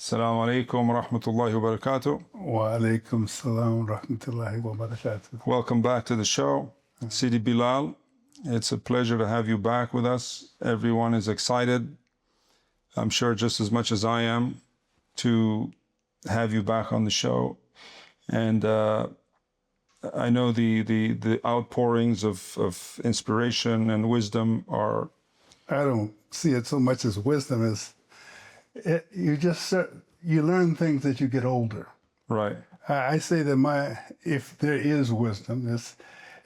Assalamu alaikum wa rahmatullahi wa barakatuh. Wa alaikum salam wa rahmatullahi wa barakatuh. Welcome back to the show. Sidi Bilal, it's a pleasure to have you back with us. Everyone is excited, I'm sure just as much as I am, to have you back on the show. And I know the outpourings of inspiration and wisdom are... I don't see it so much as wisdom as you learn things as you get older. Right. I say that if there is wisdom,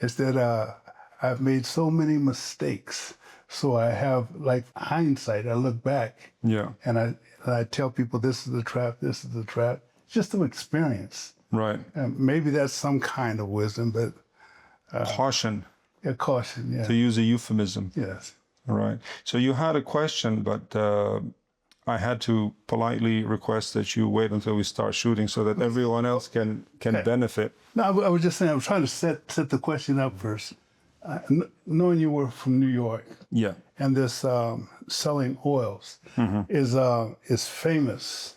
it's that I've made so many mistakes. So I have like hindsight. I look back, and I tell people this is the trap, this is the trap. Just to experience. Right. Maybe that's some kind of wisdom, but caution. Yeah, caution. Yeah. To use a euphemism. Yes. Right. So you had a question, but I had to politely request that you wait until we start shooting so that everyone else can benefit. No, I was just saying, I was trying to set the question up first. Knowing you were from New York, and this selling oils is famous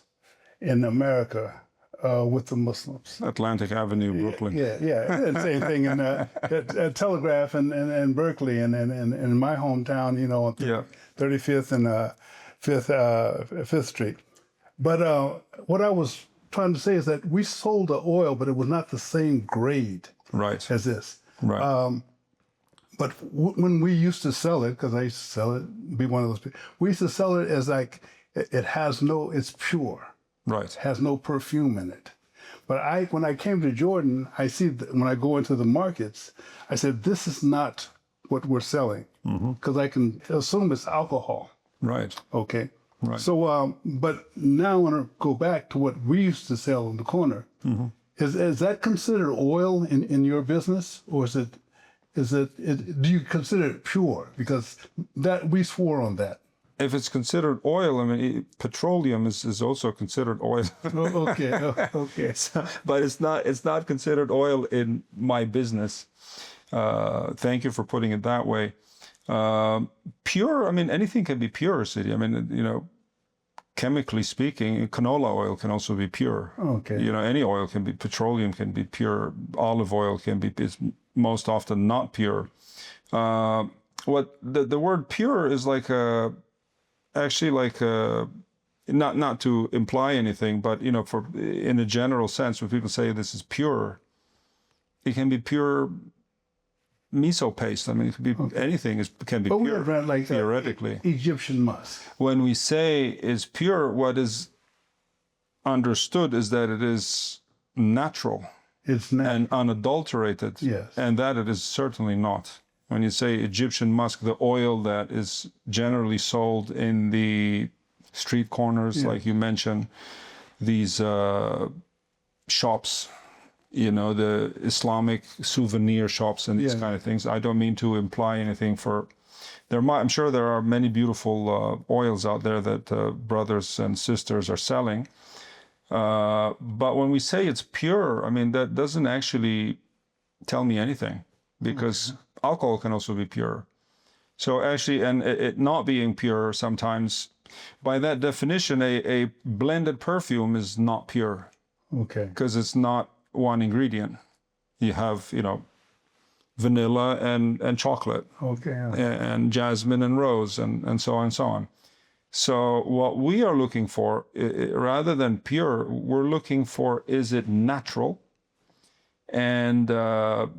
in America with the Muslims. Atlantic Avenue, Brooklyn. Yeah. Same thing in at Telegraph and Berkeley and in my hometown, on 35th and 5th Street. But what I was trying to say is that we sold the oil, but it was not the same grade as this. Right. But when we used to sell it, because I used to sell it, be one of those people, we used to sell it as like, it's pure. Right. It has no perfume in it. But when I came to Jordan, I see when I go into the markets, I said, this is not what we're selling, because I can assume it's alcohol. Right. Okay. Right. So, but now when I go back to what we used to sell in the corner, is that considered oil in your business, or do you consider it pure? Because that we swore on that. If it's considered oil, I mean, petroleum is also considered oil. Okay. But it's not considered oil in my business. Thank you for putting it that way. Pure, I mean, anything can be pure, Sidi. I mean, chemically speaking, canola oil can also be pure. Okay. Any oil can be, petroleum can be pure, olive oil is most often not pure. What the word pure is like not to imply anything, but in a general sense, when people say this is pure, it can be pure miso paste. I mean, it could be anything can be pure. But we're like theoretically. Egyptian musk. When we say is pure, what is understood is that it is natural. It's natural. And unadulterated. Yes. And that it is certainly not. When you say Egyptian musk, the oil that is generally sold in the street corners, like you mentioned, these shops, the Islamic souvenir shops and these kind of things. I don't mean to imply anything I'm sure there are many beautiful oils out there that brothers and sisters are selling. But when we say it's pure, I mean, that doesn't actually tell me anything, because alcohol can also be pure. So actually, and it not being pure sometimes, by that definition, a blended perfume is not pure. Okay. Because it's not one ingredient. You have, vanilla and chocolate. Okay. And jasmine and rose and so on and so on. So what we are looking for, rather than pure, we're looking for, is it natural? And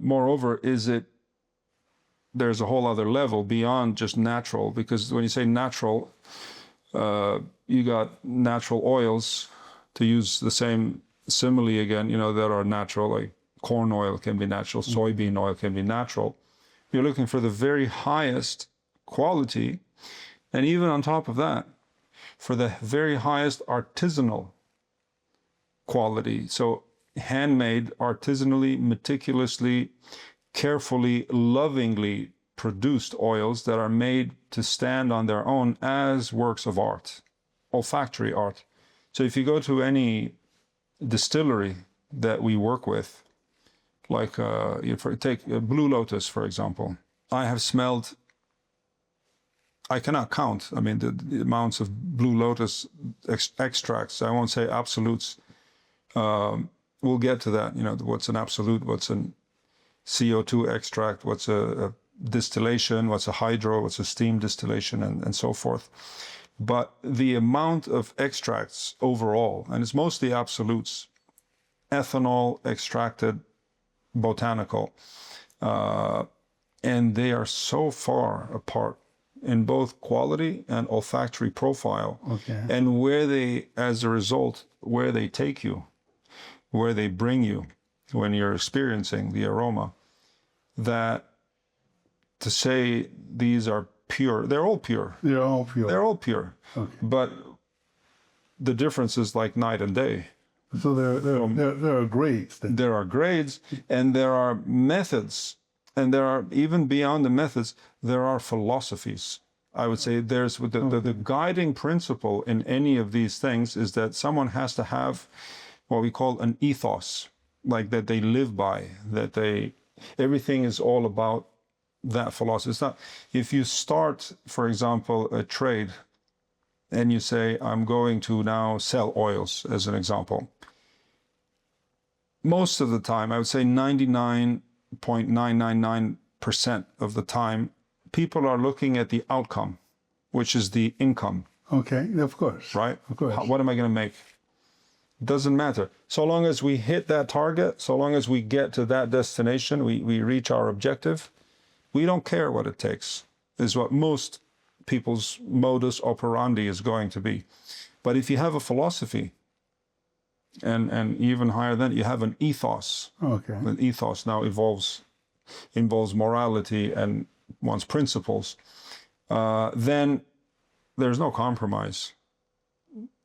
moreover, there's a whole other level beyond just natural, because when you say natural, you got natural oils, to use the same simile again, that are natural, like corn oil can be natural, soybean oil can be natural. You're looking for the very highest quality, and even on top of that, for the very highest artisanal quality. So handmade, artisanally, meticulously, carefully, lovingly produced oils that are made to stand on their own as works of art, olfactory art. So if you go to any distillery that we work with, like take Blue Lotus, for example. I have smelled I cannot count. I mean, the amounts of Blue Lotus extracts. I won't say absolutes. We'll get to that. You know, what's an absolute? What's an CO2 extract? What's a distillation? What's a hydro? What's a steam distillation? And so forth. But the amount of extracts overall, and it's mostly absolutes, ethanol extracted, botanical, and they are so far apart in both quality and olfactory profile, and where they, as a result, where they take you, where they bring you when you're experiencing the aroma, that to say these are pure, they're all pure. They're all pure. They're all pure. But the difference is like night and day. So there are grades. There are grades, and there are methods, and there are, even beyond the methods, there are philosophies. I would say there's the guiding principle in any of these things is that someone has to have what we call an ethos, like that they live by, that everything is all about that philosophy. It's not, if you start, for example, a trade and you say, I'm going to now sell oils, as an example. Most of the time, I would say 99.999% of the time, people are looking at the outcome, which is the income. Okay, of course. Right? Of course. What am I going to make? Doesn't matter. So long as we hit that target, so long as we get to that destination, we reach our objective, we don't care what it takes, is what most people's modus operandi is going to be. But if you have a philosophy, and even higher than, you have an ethos. Okay. An ethos now involves morality and one's principles. Then there's no compromise.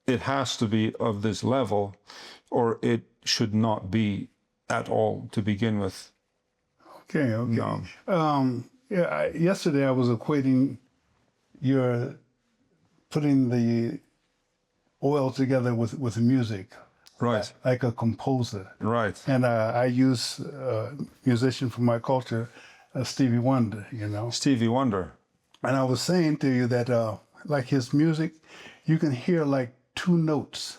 It has to be of this level, or it should not be at all to begin with. Okay. No. Yesterday I was equating your putting the oil together with music. Right. Like a composer. Right. And I use a musician from my culture, Stevie Wonder, you know. Stevie Wonder. And I was saying to you that like his music, you can hear like two notes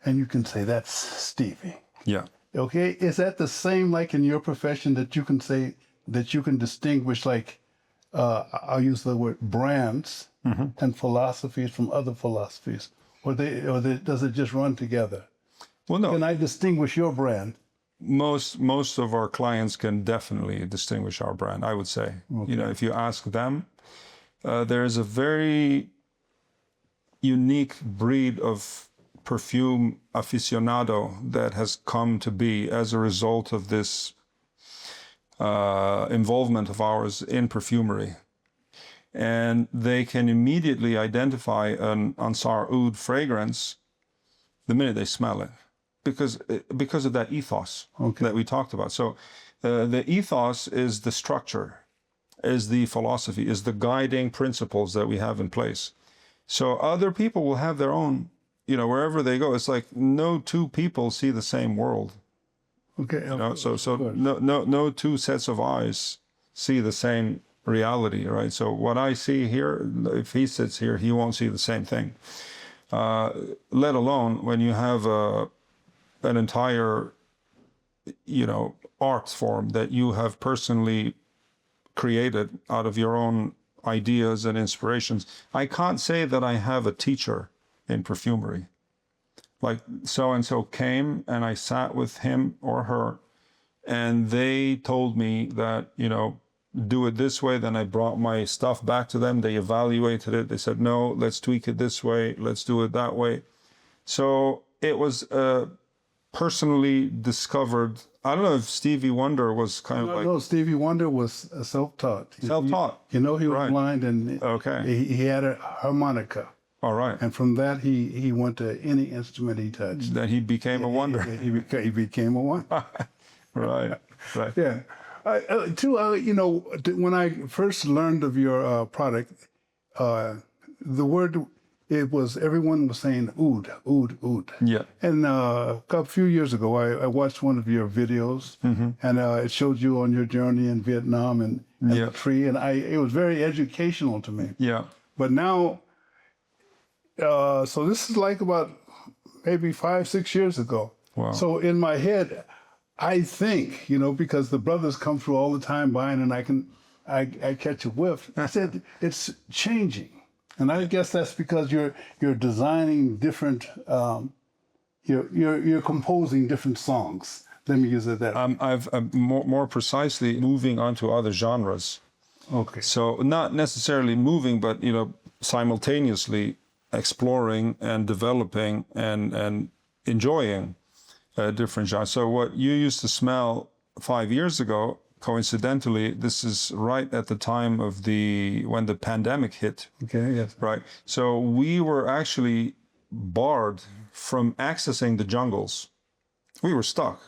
and you can say, that's Stevie. Yeah. Okay. Is that the same like in your profession, that you can say, that you can distinguish, like, I'll use the word brands and philosophies from other philosophies? Or does it just run together? Well, no. Can I distinguish your brand? Most of our clients can definitely distinguish our brand, I would say. Okay. You know, if you ask them, there's a very unique breed of perfume aficionado that has come to be as a result of this involvement of ours in perfumery. And they can immediately identify an Ensar Oud fragrance the minute they smell it, because of that ethos that we talked about. So the ethos is the structure, is the philosophy, is the guiding principles that we have in place. So other people will have their own, you know, wherever they go. It's like no two people see the same world. Okay. You know? So no two sets of eyes see the same reality, right? So what I see here, if he sits here, he won't see the same thing. Let alone when you have an entire, you know, art form that you have personally created out of your own ideas and inspirations. I can't say that I have a teacher in perfumery. Like so-and-so came and I sat with him or her and they told me that, you know, do it this way. Then I brought my stuff back to them. They evaluated it. They said, no, let's tweak it this way. Let's do it that way. So it was personally discovered. I don't know if Stevie Wonder was kind of like... No, Stevie Wonder was self-taught. Self-taught. You know, he was Right. blind and he had a harmonica. All right. And from that, he went to any instrument he touched. Then he became a wonder. He became a wonder. Right. Right. Yeah. You know, when I first learned of your product, the word everyone was saying oud, oud, oud. Yeah. And a few years ago, I watched one of your videos, and it showed you on your journey in Vietnam and the tree, and it was very educational to me. Yeah. But now, so this is like about maybe 5-6 years ago. Wow. So in my head, I think, because the brothers come through all the time buying, and I catch a whiff. I said it's changing, and I guess that's because you're designing different, you're composing different songs. Let me use it that. I'm more precisely moving on to other genres. Okay. So not necessarily moving, but simultaneously exploring and developing and enjoying different genres. So what you used to smell 5 years ago, coincidentally, this is right at the time of when the pandemic hit. Okay, yes. Right. So we were actually barred from accessing the jungles. We were stuck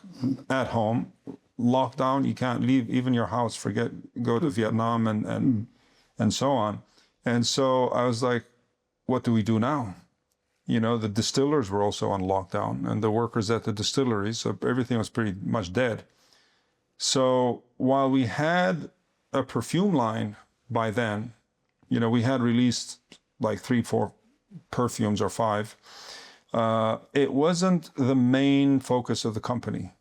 at home, locked down. You can't leave even your house, go to Vietnam and so on. And so I was like, what do we do now? The distillers were also on lockdown, and the workers at the distilleries, so everything was pretty much dead. So while we had a perfume line by then, we had released like 3-4 perfumes or 5. It wasn't the main focus of the company.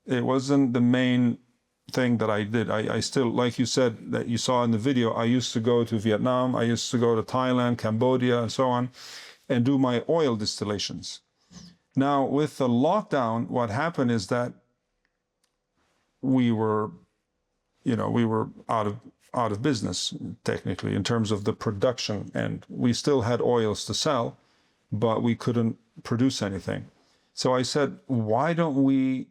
It wasn't the main thing that I did. I still, like you said, that you saw in the video, I used to go to Vietnam, I used to go to Thailand, Cambodia, and so on, and do my oil distillations. Now, with the lockdown, what happened is that we were out of business, technically, in terms of the production, and we still had oils to sell, but we couldn't produce anything. So I said, why don't we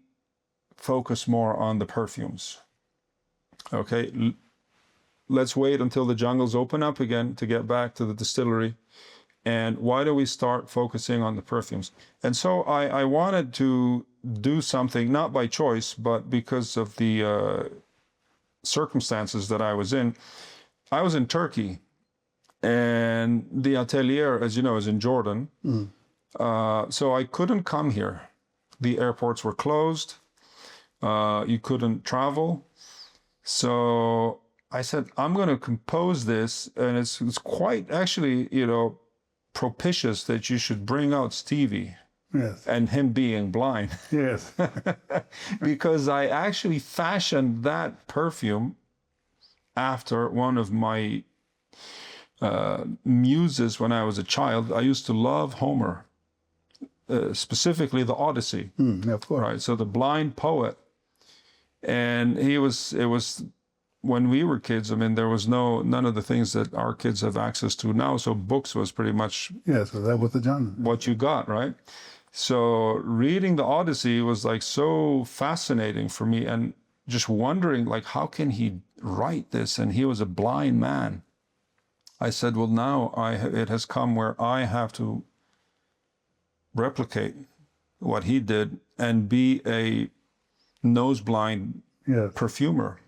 focus more on the perfumes? Okay, let's wait until the jungles open up again to get back to the distillery. And why do we start focusing on the perfumes? And so I wanted to do something, not by choice, but because of the circumstances that I was in. I was in Turkey, and the atelier, as you know, is in Jordan. So I couldn't come here. The airports were closed. You couldn't travel. So I said, I'm going to compose this, and it's quite actually, propitious that you should bring out Stevie. Yes. And him being blind. Yes. Because I actually fashioned that perfume after one of my muses when I was a child. I used to love Homer, specifically the Odyssey. Of course. Right. So the blind poet. And it was when we were kids, there was none of the things that our kids have access to now. So books was pretty much so that was the genre. What you got, right? So reading the Odyssey was like so fascinating for me, and just wondering like, how can he write this? And he was a blind man. I said, well, now it has come where I have to replicate what he did and be a nose-blind perfumer,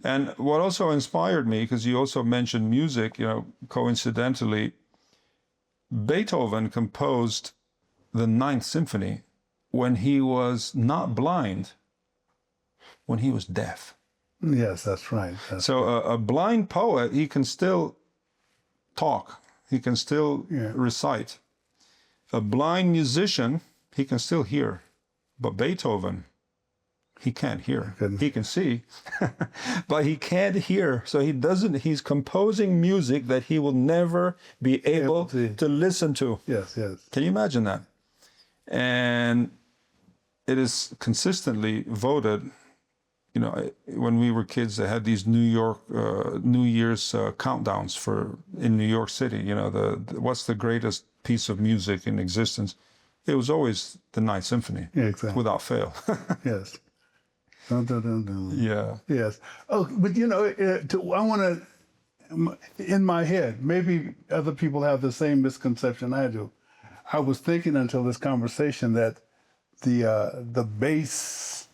And what also inspired me, because you also mentioned music, coincidentally, Beethoven composed the Ninth Symphony when he was not blind, when he was deaf. Yes, that's right. A blind poet, he can still talk, he can still recite. A blind musician, he can still hear. But Beethoven, he can't hear. He can see, but he can't hear. So he's composing music that he will never be able to listen to. Yes. Can you imagine that? And it is consistently voted, when we were kids, they had these New Year's countdowns in New York City, what's the greatest piece of music in existence? It was always the Ninth Symphony. Yeah, exactly. Without fail. Yes. Dun, dun, dun, dun. Yeah. Yes. Oh, but I want to, in my head, maybe other people have the same misconception I do. I was thinking until this conversation that the base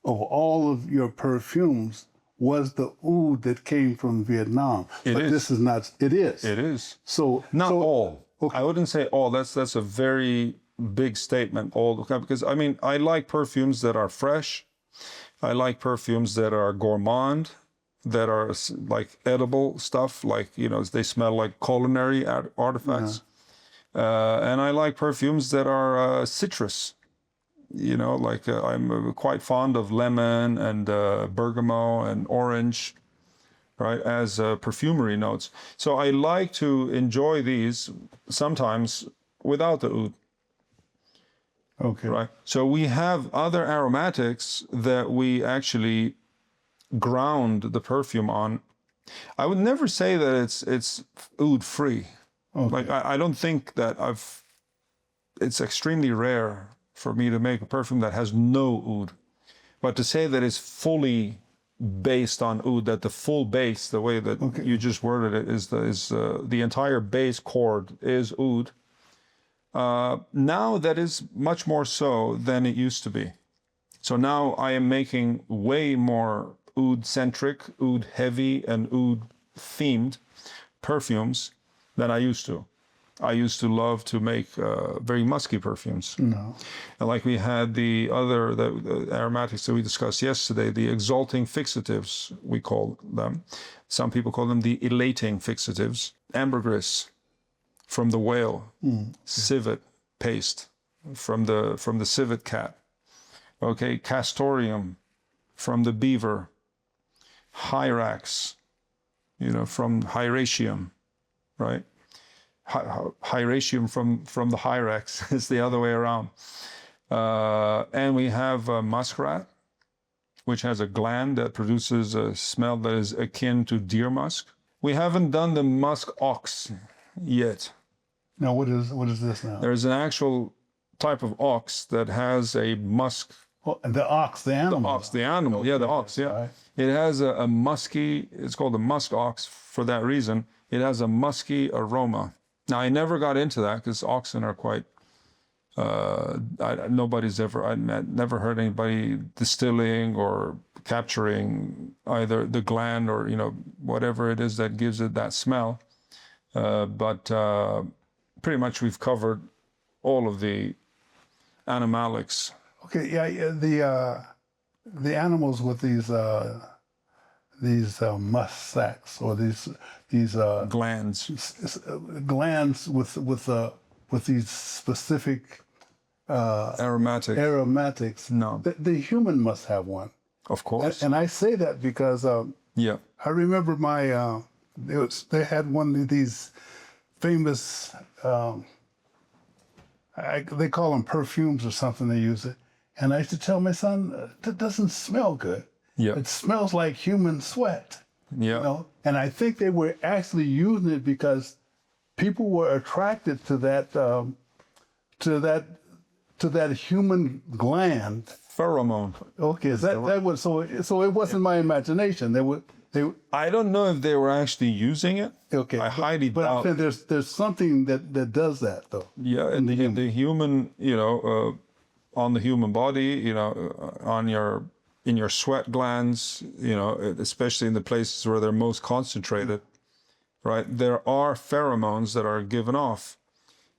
of all of your perfumes was the oud that came from Vietnam. But this is not, it is. It is. So not all. Okay. I wouldn't say all. That's a very big statement. All, because I mean, I like perfumes that are fresh. I like perfumes that are gourmand, that are like edible stuff, like, you know, they smell like culinary artifacts. And I like perfumes that are citrus. You know, like I'm quite fond of lemon and bergamot and orange, right, as perfumery notes. So I like to enjoy these sometimes without the oud. Okay. Right. So we have other aromatics that we actually ground the perfume on. I would never say that it's oud free. Okay. Like I don't think that it's extremely rare for me to make a perfume that has no oud. But to say that it's fully based on oud, that the full base, the way that you just worded it, is the entire base chord is oud. Now that is much more so than it used to be. So now I am making way more oud-centric, oud-heavy, and oud-themed perfumes than I used to. I used to love to make very musky perfumes. No. And like we had the aromatics that we discussed yesterday, the exalting fixatives, we call them. Some people call them the elating fixatives. Ambergris from the whale, civet paste from the civet cat. Okay, castoreum from the beaver. Hyrax, you know, from Hyraceum, right? Hyraceum from the Hyrax is the other way around. And we have muskrat, which has a gland that produces a smell that is akin to deer musk. We haven't done the musk ox yet. Now, what is this now? There's an actual type of ox that has a musk. Oh, the ox, the animal. The ox, the animal. Yeah, the ox, yeah. Right. It has a musky, it's called a musk ox for that reason. It has a musky aroma. Now, I never got into that because oxen are quite, I've never heard anybody distilling or capturing either the gland or, you know, whatever it is that gives it that smell. But pretty much we've covered all of the animalics. Okay, yeah, the animals with these musk sacs or these glands with these specific aromatics. No, the human must have one. Of course. And I say that because I remember they had one of these famous. They call them perfumes or something. They use it. And I used to tell my son, that doesn't smell good. Yeah. It smells like human sweat. Yeah. You know? And I think they were actually using it because people were attracted to that human gland. Pheromone. Okay, that was so it wasn't my imagination. I don't know if they were actually using it. Okay. I highly doubt. But there's something that does that though. Yeah, in the human, you know, on the human body, you know, in your sweat glands, you know, especially in the places where they're most concentrated, right? There are pheromones that are given off,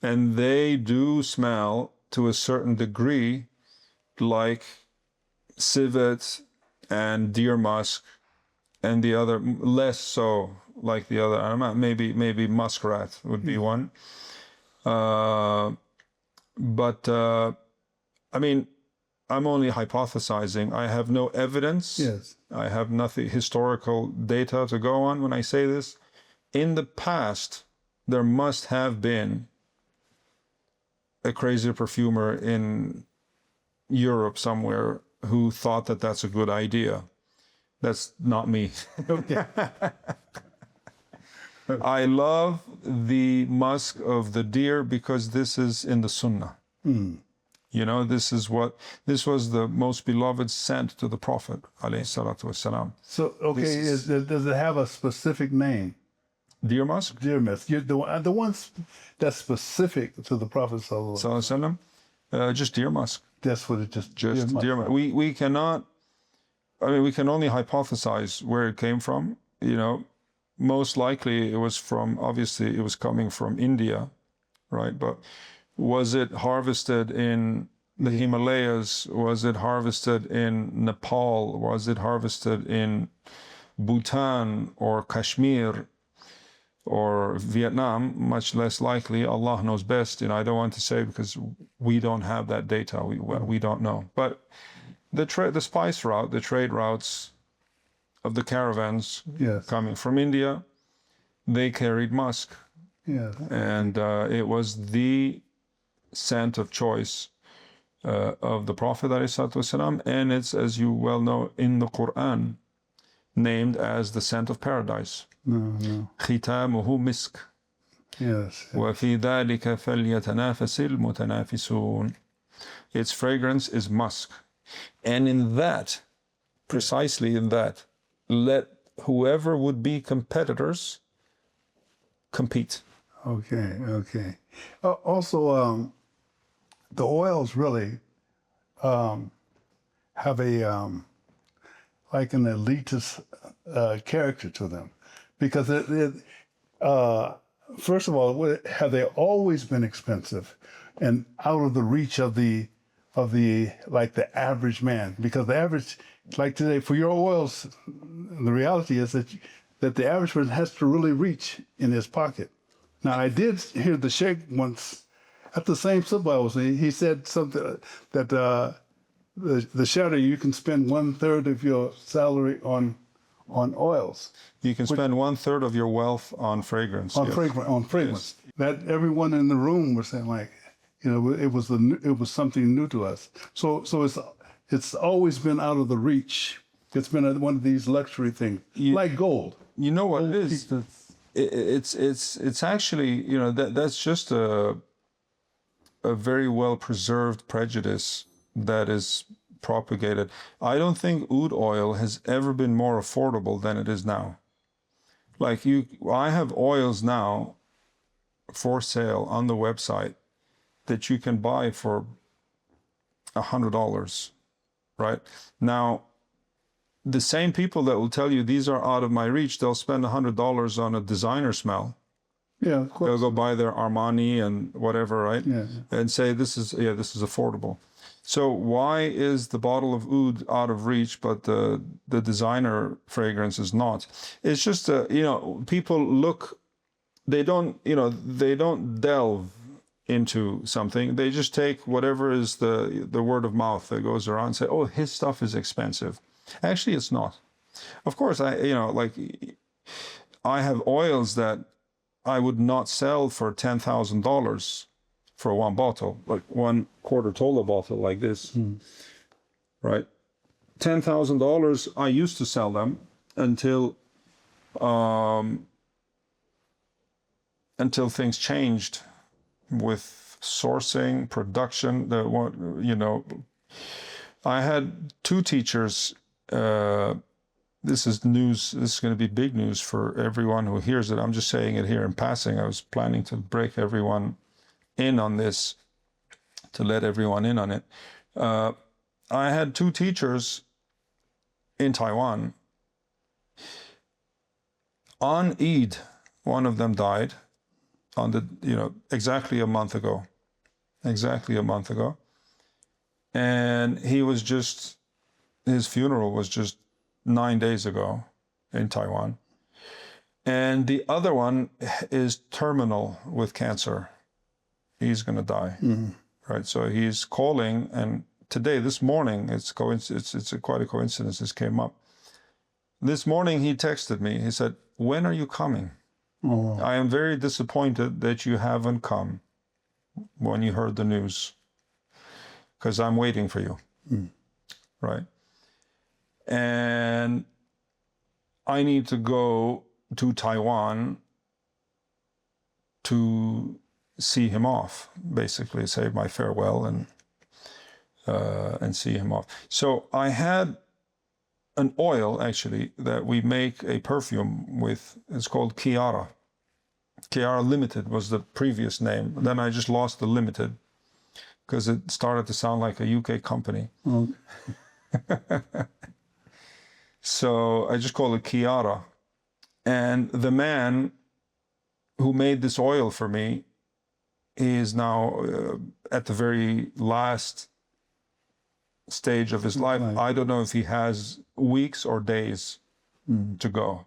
and they do smell to a certain degree like civet and deer musk, and the other less so like the other animal. Maybe muskrat would be one. But I mean, I'm only hypothesizing. I have no evidence. Yes. I have nothing historical data to go on when I say this. In the past, there must have been a crazy perfumer in Europe somewhere who thought that that's a good idea. That's not me. Okay. I love the musk of the deer because this is in the Sunnah. You know, this was the most beloved scent to the Prophet, alayhi salatu wasalam. So, okay, does it have a specific name? Deer musk? Deer musk. The ones that's specific to the Prophet sallallahu alaihi wasallam. Just deer musk. That's what it just deer musk. We cannot I mean, we can only hypothesize where it came from. You know, most likely it was from, obviously it was coming from India, right? But was it harvested in the Himalayas? Was it harvested in Nepal? Was it harvested in Bhutan or Kashmir or Vietnam? Much less likely. Allah knows best. And I don't want to say because we don't have that data. We don't know. But the spice route, the trade routes of the caravans coming from India, they carried musk. Yes. And it was the scent of choice of the Prophet ﷺ, and it's, as you well know, in the Quran, named as the scent of paradise. ختامه مسك. Yes. وفي ذلك فليتنافس المتنافسون. Its fragrance is musk. And in that, precisely in that, let whoever would be competitors compete. Okay, okay. Also, the oils really have a like an elitist character to them, because first of all, have they always been expensive and out of the reach of the like the average man? Because the average, like today, for your oils, the reality is that the average person has to really reach in his pocket. Now, I did hear the Sheikh once at the same sub I was in. He said something that the shadow, you can spend 1/3 of your salary on oils. You can spend 1/3 of your wealth on fragrance. On fragrance. Yes. That everyone in the room was saying, like, you know, it was something new to us. So it's always been out of the reach. It's been one of these luxury things, like gold. You know what it is? It's actually, you know, that's just a very well preserved prejudice that is propagated. I don't think oud oil has ever been more affordable than it is now. Like I have oils now for sale on the website that you can buy for $100, right? Now, the same people that will tell you these are out of my reach, they'll spend $100 on a designer smell. Yeah, of course. They'll go buy their Armani and whatever, right? Yeah. And say this is affordable. So why is the bottle of oud out of reach, but the designer fragrance is not? It's just you know, people look, they don't delve into something. They just take whatever is the word of mouth that goes around and say, oh, his stuff is expensive. Actually, it's not. Of course, I have oils that I would not sell for $10,000 for one bottle, like 1/4 Tola bottle like this, right? $10,000. I used to sell them until things changed with sourcing, production. I had 2 teachers. This is news. This is going to be big news for everyone who hears it. I'm just saying it here in passing. I was planning to break everyone in on this, to let everyone in on it. I had 2 teachers in Taiwan. On Eid, one of them died on exactly a month ago. And his funeral was just 9 days ago in Taiwan. And the other one is terminal with cancer. He's going to die, right? So he's calling, and today, this morning, it's quite a coincidence this came up. This morning he texted me. He said, "When are you coming? Oh. I am very disappointed that you haven't come when you heard the news, because I'm waiting for you." Right? And I need to go to Taiwan to see him off, basically say my farewell and see him off. So I had an oil actually that we make a perfume with. It's called Kiara. Kiara Limited was the previous name. Then I just lost the Limited because it started to sound like a UK company. Okay. So I just call it Kiara. And the man who made this oil for me is now at the very last stage of his life. I don't know if he has weeks or days to go.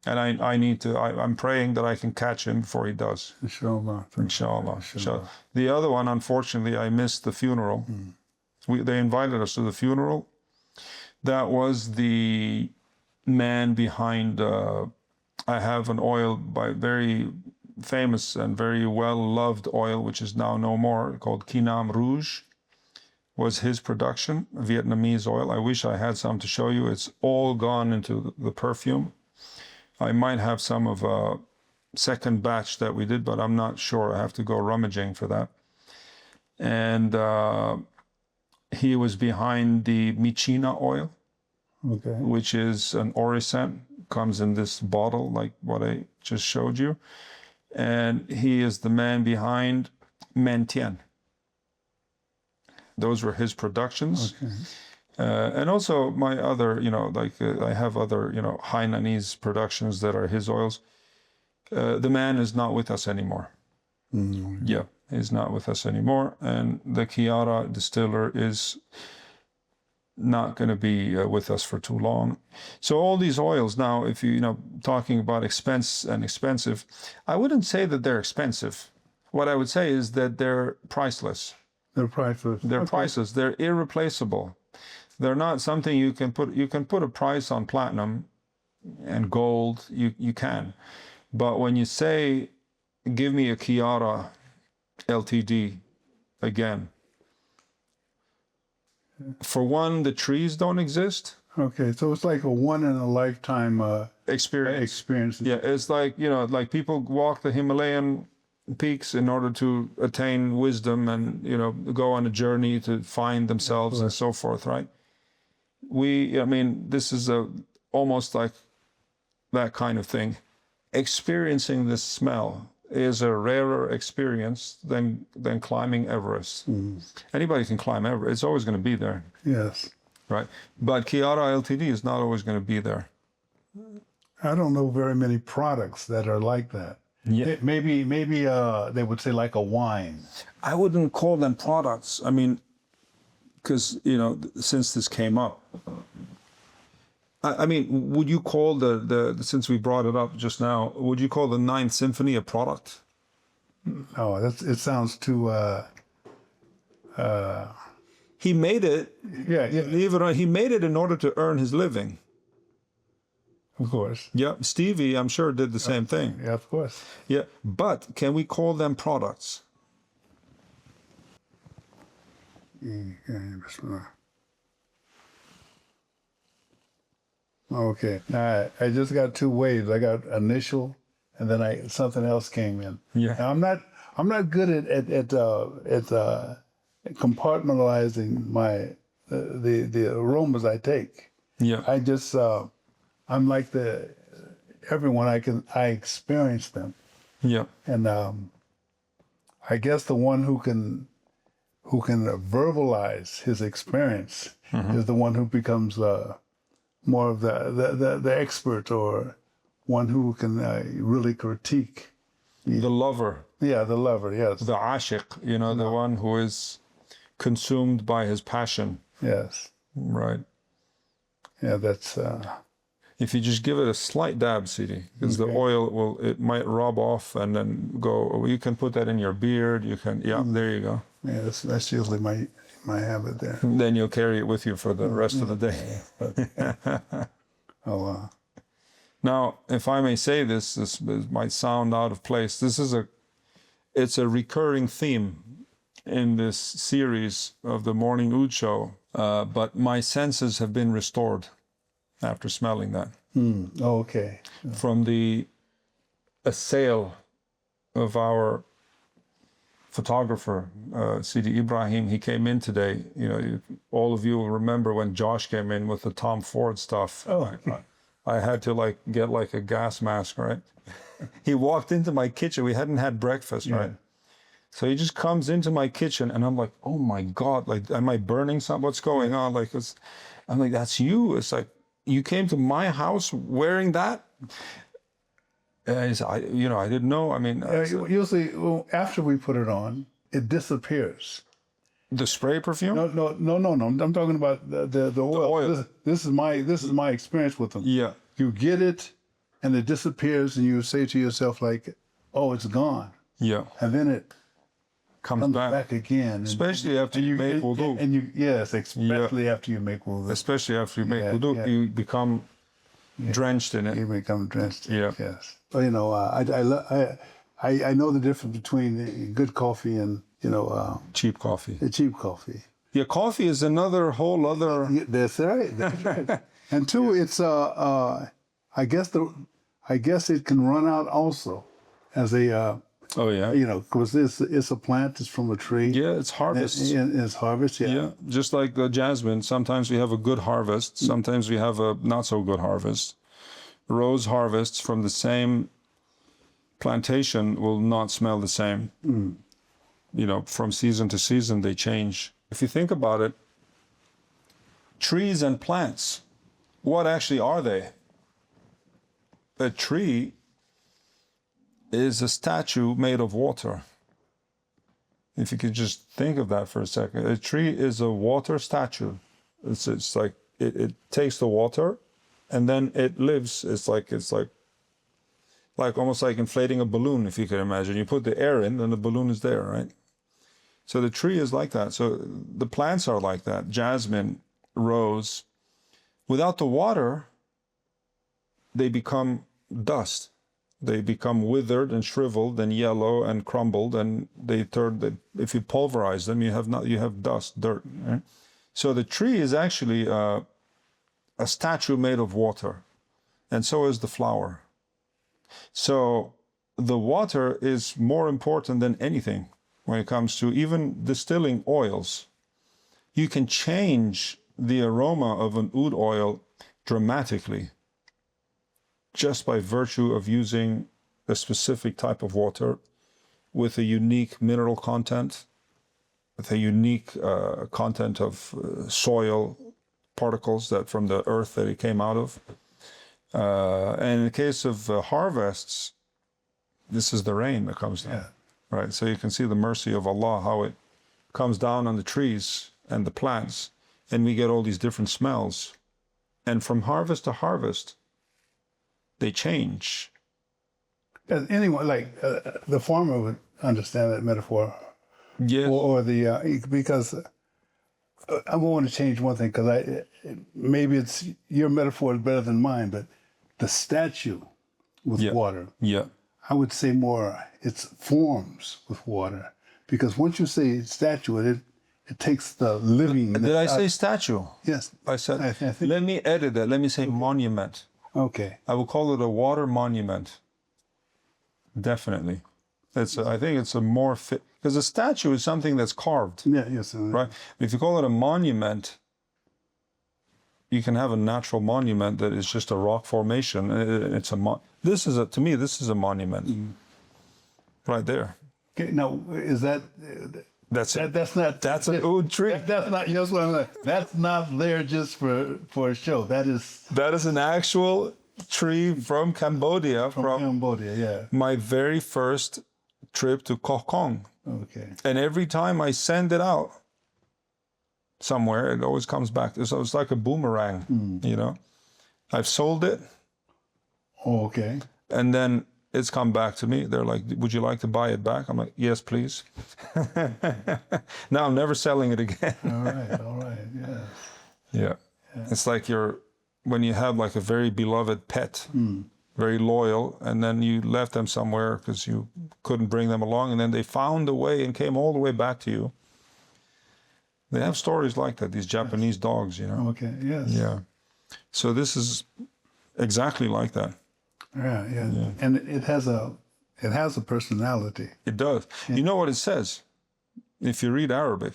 And I'm praying that I can catch him before he does. Inshallah. Inshallah. The other one, unfortunately, I missed the funeral. They invited us to the funeral. That was the man behind, I have an oil by very famous and very well-loved oil, which is now no more, called Quinam Rouge. Was his production, Vietnamese oil. I wish I had some to show you. It's all gone into the perfume. I might have some of a second batch that we did, but I'm not sure. I have to go rummaging for that. And he was behind the Michina oil, which is an oricent, comes in this bottle like what I just showed you. And he is the man behind Mentien. Those were his productions. And also my other, I have other, Hainanese productions that are his oils. The man is not with us anymore. Yeah, he's not with us anymore. And the Kiara distiller is not going to be with us for too long. So all these oils now, if talking about expense and expensive, I wouldn't say that they're expensive. What I would say is that they're priceless. They're priceless. They're priceless. They're irreplaceable. They're not something you can put a price on platinum and gold. You can. But when you say, give me a Kiara LTD again, for one, the trees don't exist. Okay, so it's like a one-in-a-lifetime experience. Yeah, it's like, like people walk the Himalayan peaks in order to attain wisdom and, go on a journey to find themselves and so forth, right? This is almost like that kind of thing. Experiencing this smell is a rarer experience than climbing Everest. Anybody can climb Everest. It's always going to be there. Yes. Right? But Kiara LTD is not always going to be there. I don't know very many products that are like that. Yeah. Maybe they would say like a wine. I wouldn't call them products. Because, since this came up, would you call since we brought it up just now, would you call the Ninth Symphony a product? No, it sounds too... He made it. Yeah. He made it in order to earn his living. Of course. Yeah, Stevie, I'm sure, did the same thing. Yeah, of course. Yeah, but can we call them products? Okay. Now I just got two waves. I got initial, and then something else came in. Yeah. Now, I'm not good at compartmentalizing the aromas I take. Yeah. I just I'm like everyone. I experience them. Yeah. And I guess the one who can verbalize his experience is the one who becomes more of the expert, or one who can really critique. The lover. Yeah, the lover, yes. The ashiq, the one who is consumed by his passion. Yes. Right. Yeah, that's... If you just give it a slight dab, Sidi, because the oil it might rub off and then go. You can put that in your beard. You can, there you go. Yeah, that's usually my habit there. Then you'll carry it with you for the rest of the day. Oh, wow. Now, if I may say this might sound out of place. It's a recurring theme in this series of the Morning Oud Show, but my senses have been restored after smelling that. Oh, okay. From a sale of our photographer, Sidi Ibrahim. He came in today. All of you will remember when Josh came in with the Tom Ford stuff. Oh. I had to get a gas mask, right? He walked into my kitchen. We hadn't had breakfast, right? So he just comes into my kitchen, and I'm like, oh my God, am I burning something? What's going on? I'm like, that's you. It's like, you came to my house wearing that? And he said, I didn't know. I mean, Usually, after we put it on, it disappears. the spray perfume? No. I'm talking about the oil. oil. This is my experience with them. Yeah. You get it, and it disappears, and you say to yourself like, "Oh, it's gone," Yeah. and then it Comes back again. Especially after you make wudu. Especially after you make wudu. Especially after you make wudu, yeah. you become drenched in it. You become drenched. Yeah. Yes. Well, I know the difference between good coffee and Cheap coffee. the cheap coffee. Yeah, coffee is another whole other. That's right. That's right. And two, it's I guess it can run out also as a Oh yeah. because it's a plant. It's from a tree. Yeah, it's harvest. It's harvest. Yeah. Yeah, just like the jasmine. Sometimes we have a good harvest. Sometimes we have a not so good harvest. Rose harvests from the same plantation will not smell the same. From season to season they change. If you think about it, trees and plants, what actually are they? A tree is a statue made of water. If you could just think of that for a second. A tree is a water statue. It's like it takes the water and then it lives. It's like almost like inflating a balloon, if you can imagine. You put the air in, then the balloon is there, right? So the tree is like that. So the plants are like that. Jasmine, rose. Without the water, they become dust. They become withered and shriveled and yellow and crumbled, and if you pulverize them, you have dust, dirt. Right? So the tree is actually a statue made of water, and so is the flower. So the water is more important than anything when it comes to even distilling oils. You can change the aroma of an oud oil dramatically just by virtue of using a specific type of water with a unique mineral content, with a unique content of soil particles that from the earth that it came out of. And in the case of harvests, this is the rain that comes down, right? So you can see the mercy of Allah, how it comes down on the trees and the plants, and we get all these different smells. And from harvest to harvest, they change. Anyone, like the farmer would understand that metaphor. Yes. Because I want to change one thing, because maybe it's your metaphor is better than mine, but the statue with water. Yeah. I would say more it's forms with water, because once you say statue, it takes the living. Did I say statue? Yes. I said. I think, let me edit that. Let me say monument. Okay. I will call it a water monument. Definitely. I think it's a more fit, because a statue is something that's carved. Yeah. Yes. Right. If you call it a monument, you can have a natural monument that is just a rock formation. It's to me, this is a monument. Right there. Okay. Now, is that? That's it. That's an oud tree. That's not. Yes, that's not there just for a show. That is an actual tree from Cambodia. From Cambodia. Yeah. My very first trip to Koh Kong. Okay. And every time I send it out somewhere, it always comes back. So it's like a boomerang, I've sold it. Oh, okay. And then it's come back to me. They're like, would you like to buy it back? I'm like, yes, please. Now I'm never selling it again. All right, Yeah. It's like when you have like a very beloved pet, very loyal, and then you left them somewhere because you couldn't bring them along, and then they found a way and came all the way back to you. They have stories like that, these Japanese dogs, Okay, yes. Yeah. So this is exactly like that. Yeah. And it has a personality. It does. Yeah. You know what it says? If you read Arabic,